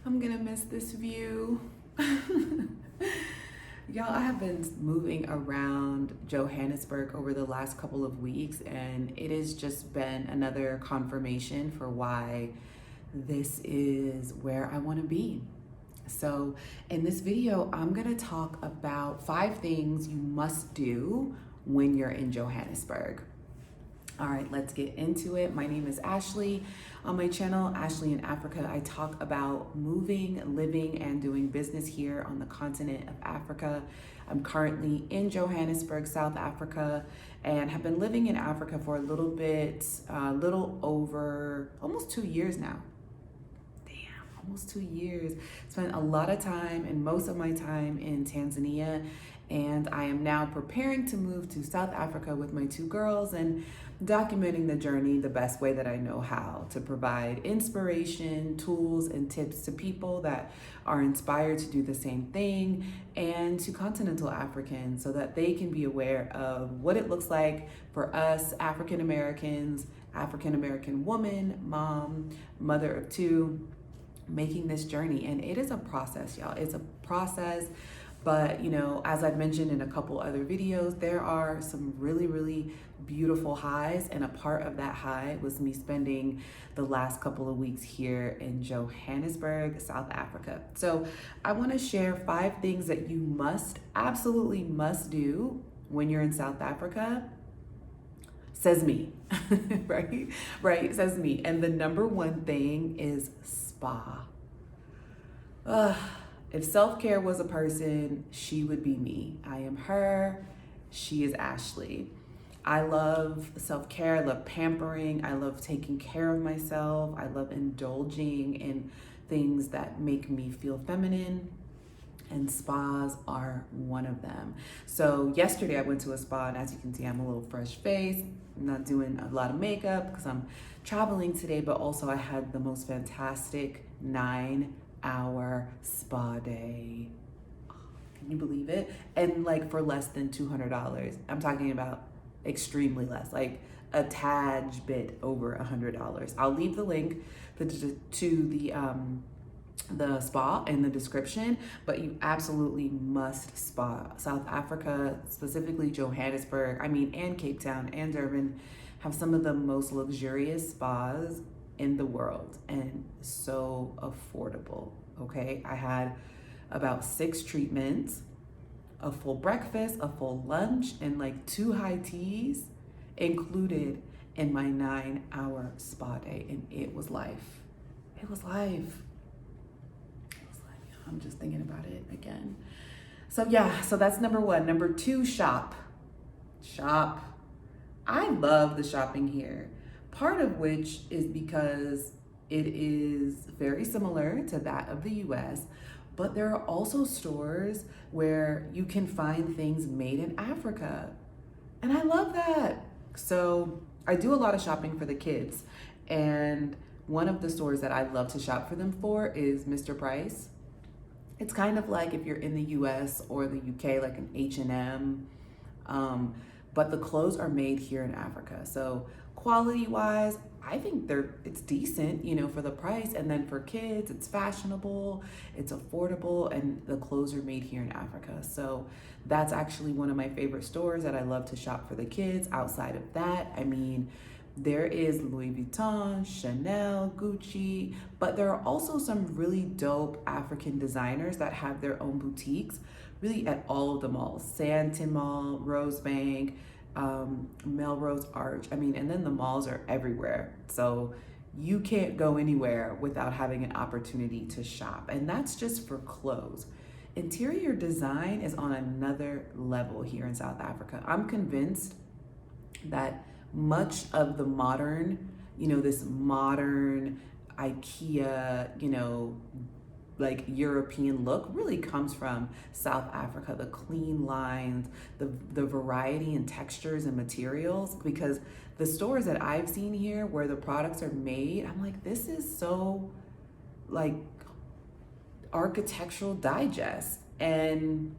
I'm gonna miss this view. Y'all, I have been moving around Johannesburg over the last couple of weeks, and it has just been another confirmation for why this is where I want to be. So, in this video, I'm gonna talk about 5 things you must do when you're in Johannesburg. All right, let's get into it. My name is Ashley. On my channel, Ashley in Africa, I talk about moving, living, and doing business here on the continent of Africa. I'm currently in Johannesburg, South Africa, and have been living in Africa for a little bit, little over almost 2 years now. Almost 2 years. Spent a lot of time and most of my time in Tanzania, and I am now preparing to move to South Africa with my 2 girls and documenting the journey the best way that I know how to provide inspiration, tools, and tips to people that are inspired to do the same thing, and to continental Africans so that they can be aware of what it looks like for us African Americans, African American woman, mom, mother of 2, making this journey. And it is a process, y'all. It's a process, but as I've mentioned in a couple other videos, there are some really beautiful highs, and a part of that high was me spending the last couple of weeks here in Johannesburg, South Africa. So I want to share 5 things that you absolutely must do when you're in South Africa. Says me. right, says me. And the number 1 thing is spa. If self-care was a person, she would be me. I am her, she is Ashley. I love self-care, I love pampering, I love taking care of myself, I love indulging in things that make me feel feminine, and spas are one of them. So yesterday I went to a spa, and as you can see, I'm a little fresh faced. I'm not doing a lot of makeup because I'm traveling today, but also I had the most fantastic 9-hour spa day. Can you believe it? And like for less than $200. I'm talking about extremely less, like a tad bit over $100. I'll leave the link to the spa in the description, but you absolutely must spa. South Africa, specifically Johannesburg, and Cape Town and Durban, have some of the most luxurious spas in the world, and so affordable. Okay, I had about 6 treatments, a full breakfast, a full lunch, and like 2 high teas included in my 9-hour spa day, and it was life. It was life. I'm just thinking about it again. So that's number 1. Number 2, shop. I love the shopping here. Part of which is because it is very similar to that of the US, but there are also stores where you can find things made in Africa. And I love that. So I do a lot of shopping for the kids. And one of the stores that I love to shop for them for is Mr. Price. It's kind of like if you're in the US or the UK, like an H&M, but the clothes are made here in Africa. So quality-wise, I think it's decent, for the price. And then for kids, it's fashionable, it's affordable, and the clothes are made here in Africa. So that's actually one of my favorite stores that I love to shop for the kids. Outside of that, there is Louis Vuitton, Chanel, Gucci, but there are also some really dope African designers that have their own boutiques, really at all of the malls. Sandton Mall, Rosebank, Melrose Arch. And then the malls are everywhere. So you can't go anywhere without having an opportunity to shop. And that's just for clothes. Interior design is on another level here in South Africa. I'm convinced that much of the modern, this modern IKEA, like European look really comes from South Africa. The clean lines, the variety in textures and materials, because the stores that I've seen here where the products are made, I'm like, this is so like architectural digest. And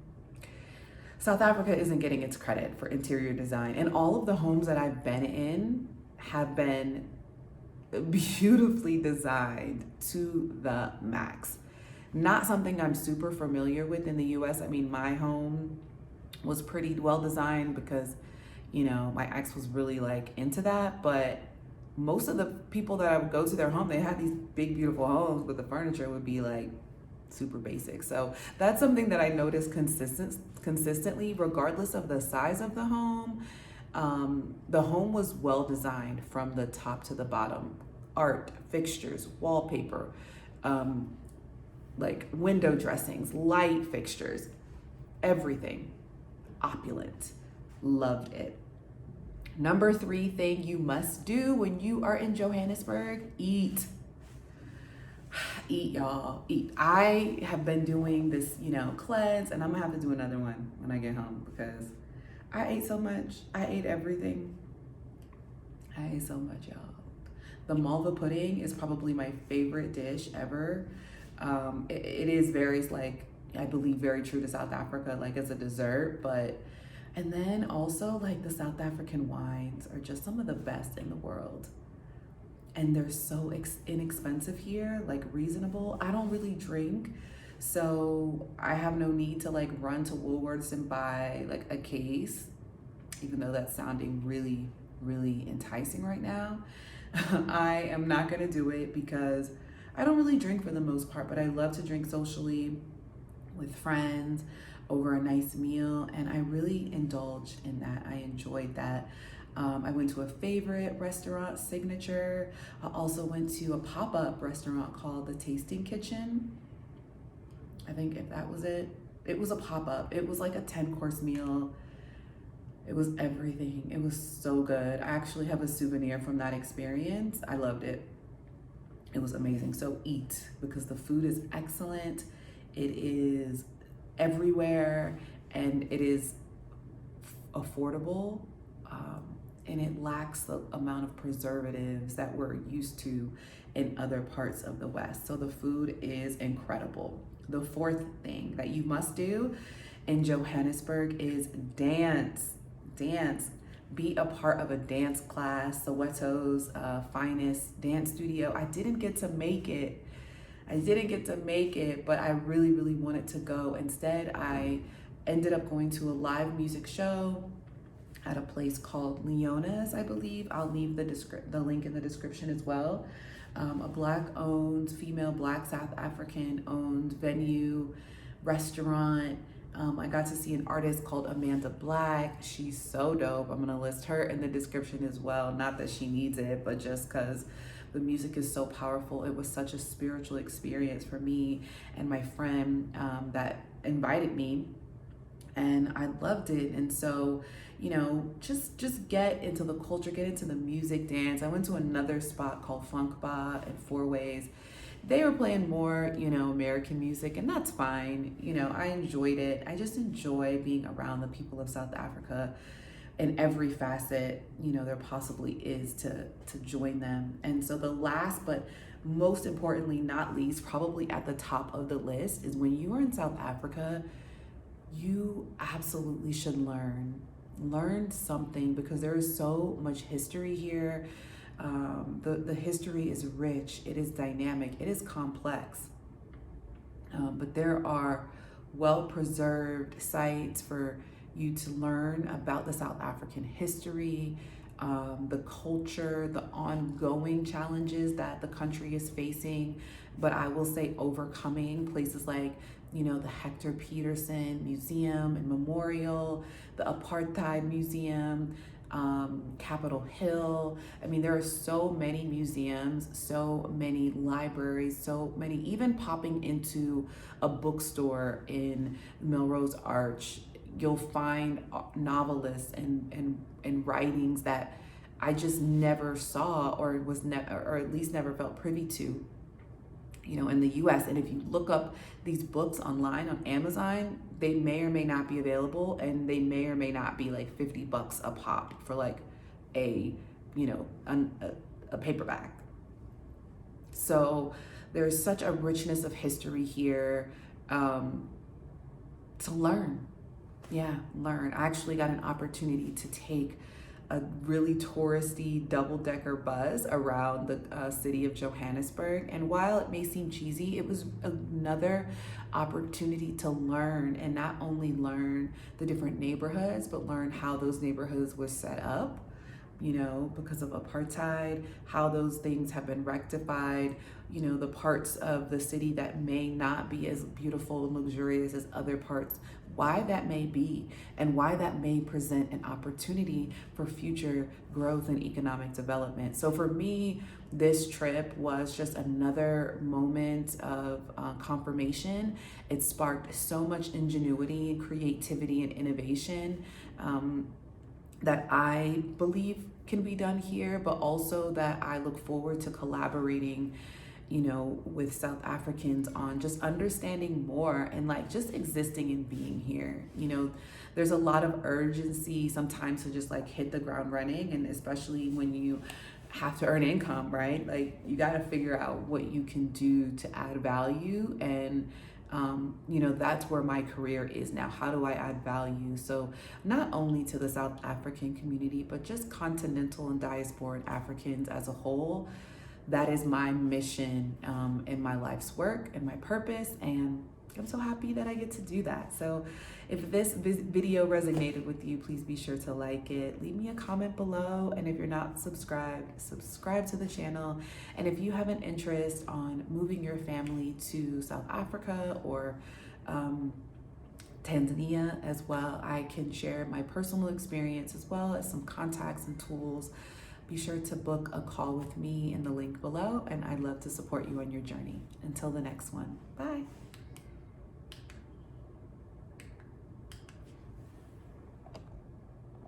South Africa isn't getting its credit for interior design. And all of the homes that I've been in have been beautifully designed to the max. Not something I'm super familiar with in the US. I mean, my home was pretty well designed because, my ex was really like into that. But most of the people that I would go to their home, they had these big, beautiful homes, but the furniture would be like super basic. So that's something that I noticed consistently, regardless of the size of the home. The home was well designed from the top to the bottom. Art, fixtures, wallpaper, like window dressings, light fixtures, everything. Opulent. Loved it. Number 3 thing you must do when you are in Johannesburg: eat. Eat, y'all, eat. I have been doing this, cleanse, and I'm gonna have to do another one when I get home because I ate so much. I ate everything. I ate so much, y'all. The malva pudding is probably my favorite dish ever. It is very, like, I believe very true to South Africa, like as a dessert, and then also like the South African wines are just some of the best in the world. And they're so inexpensive here, like reasonable. I don't really drink, so I have no need to like run to Woolworths and buy like a case, even though that's sounding really, really enticing right now. I am not gonna do it because I don't really drink for the most part, but I love to drink socially with friends over a nice meal, and I really indulged in that. I enjoyed that. I went to a favorite restaurant, Signature. I also went to a pop-up restaurant called the Tasting Kitchen. I think if that was it. It was a pop-up. It was like a 10-course meal. It was everything. It was so good. I actually have a souvenir from that experience. I loved it. It was amazing. So eat, because the food is excellent. It is everywhere, and it is affordable. And it lacks the amount of preservatives that we're used to in other parts of the West. So the food is incredible. The 4th thing that you must do in Johannesburg is dance. Dance. Be a part of a dance class, Soweto's finest dance studio. I didn't get to make it, but I really, really wanted to go. Instead, I ended up going to a live music show at a place called Leona's, I believe. I'll leave the link in the description as well. A Black-owned, female Black South African-owned venue, restaurant. I got to see an artist called Amanda Black. She's so dope. I'm gonna list her in the description as well. Not that she needs it, but just because the music is so powerful. It was such a spiritual experience for me and my friend that invited me, and I loved it. And so, just get into the culture, get into the music, dance. I went to another spot called Funk Bar and Four Ways. They were playing more, American music, and that's fine. I enjoyed it. I just enjoy being around the people of South Africa in every facet, there possibly is to join them. And so the last, but most importantly, not least, probably at the top of the list, is when you are in South Africa, you absolutely should learn something, because there is so much history here. The history is rich, it is dynamic, it is complex, but there are well-preserved sites for you to learn about the South African history, the culture, the ongoing challenges that the country is facing, but I will say overcoming. Places like, the Hector Peterson Museum and Memorial, the Apartheid Museum, Capitol Hill. I mean, there are so many museums, so many libraries, so many, even popping into a bookstore in Melrose Arch, you'll find novelists and writings that I just never saw, or or at least never felt privy to, in the US. And if you look up these books online on Amazon, they may or may not be available, and they may or may not be like $50 a pop for like a paperback. So there's such a richness of history here to learn. Yeah, learn. I actually got an opportunity to take a really touristy double-decker bus around the city of Johannesburg. And while it may seem cheesy, it was another opportunity to learn, and not only learn the different neighborhoods, but learn how those neighborhoods were set up, you know, because of apartheid, how those things have been rectified, you know, the parts of the city that may not be as beautiful and luxurious as other parts, why that may be, and why that may present an opportunity for future growth and economic development. So for me, this trip was just another moment of confirmation. It sparked so much ingenuity and creativity and innovation that I believe can be done here, but also that I look forward to collaborating, you know, with South Africans on just understanding more and like just existing and being here. You know, there's a lot of urgency sometimes to just like hit the ground running, and especially when you have to earn income, right? Like you got to figure out what you can do to add value, and you know, that's where my career is now. How do I add value? So not only to the South African community, but just continental and diasporic Africans as a whole. That is my mission in my life's work and my purpose, and I'm so happy that I get to do that. So if this video resonated with you, please be sure to like it, leave me a comment below, and if you're not subscribed, subscribe to the channel. And if you have an interest on moving your family to South Africa or Tanzania as well, I can share my personal experience as well as some contacts and tools. Be sure to book a call with me in the link below, and I'd love to support you on your journey. Until the next one, bye.